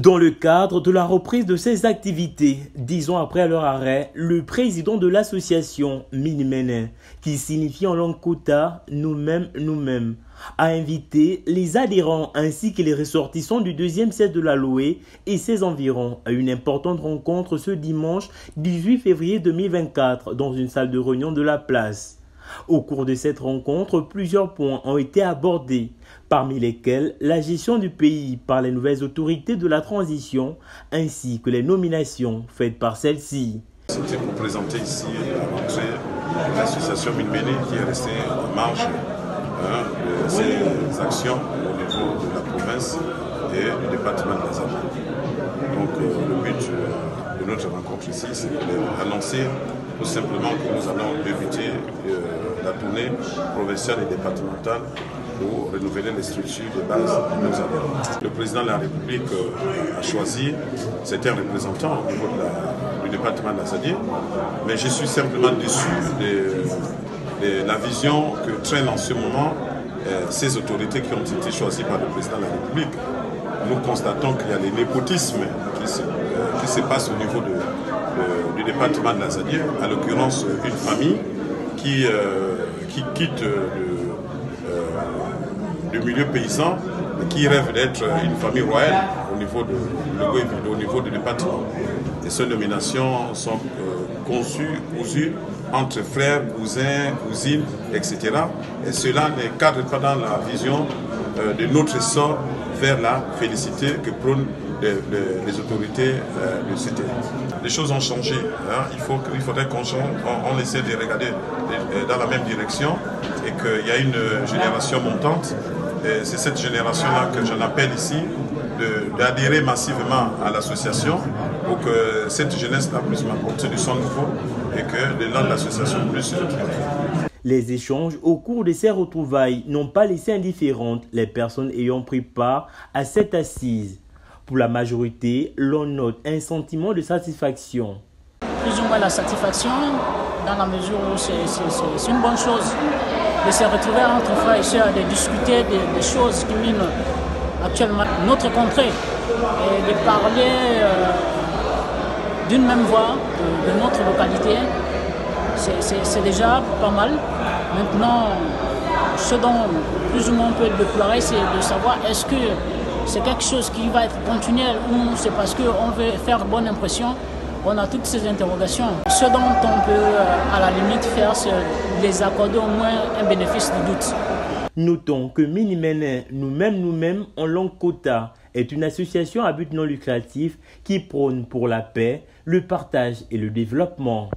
Dans le cadre de la reprise de ces activités, 10 ans après leur arrêt, le président de l'association Minimene, qui signifie en langue kota « nous-mêmes », a invité les adhérents ainsi que les ressortissants du deuxième siège de la Loé et ses environs à une importante rencontre ce dimanche 18 février 2024 dans une salle de réunion de la place. Au cours de cette rencontre, plusieurs points ont été abordés, parmi lesquels la gestion du pays par les nouvelles autorités de la transition ainsi que les nominations faites par celles-ci. C'était pour présenter ici la rentrée de l'association Minimene qui est restée en marge de ses actions au niveau de la province et du département de la Zambie. Donc le but de notre rencontre ici, c'est d'annoncer tout simplement que nous allons débuter la tournée provinciale et départementale pour renouveler les structures de base de nos adhérents. Le président de la République a choisi certains représentants au niveau du département de la Zambie, mais je suis simplement déçu de la vision que traînent en ce moment ces autorités qui ont été choisies par le président de la République. Nous constatons qu'il y a les népotismes qui se passent au niveau du département de la Zambie, à l'occurrence une famille qui quitte le milieu paysan, qui rêve d'être une famille royale au niveau du département. Et ces nominations sont cousues entre frères, cousins, cousines, etc. Et cela ne cadre pas dans la vision de notre sort vers la félicité que prônent les autorités de cité. Les choses ont changé. Il faudrait qu'on essaie de regarder dans la même direction et qu'il y a une génération montante. C'est cette génération-là que j'en appelle ici d'adhérer massivement à l'association pour que cette jeunesse-là puisse m'apporter du sang nouveau et que le nom de l'association puisse se retrouver. Les échanges au cours de ces retrouvailles n'ont pas laissé indifférentes les personnes ayant pris part à cette assise. Pour la majorité, l'on note un sentiment de satisfaction. Plus ou moins la satisfaction, dans la mesure où c'est une bonne chose de se retrouver entre frères et sœurs, de discuter des choses qui minent actuellement notre contrée et de parler d'une même voix de notre localité. C'est déjà pas mal. Maintenant, ce dont plus ou moins on peut déplorer, c'est de savoir est-ce que c'est quelque chose qui va être continuel ou c'est parce qu'on veut faire bonne impression. On a toutes ces interrogations. Ce dont on peut à la limite faire, c'est les accorder au moins un bénéfice de doute. Notons que Minimene, nous-mêmes en langue kota, est une association à but non lucratif qui prône pour la paix, le partage et le développement.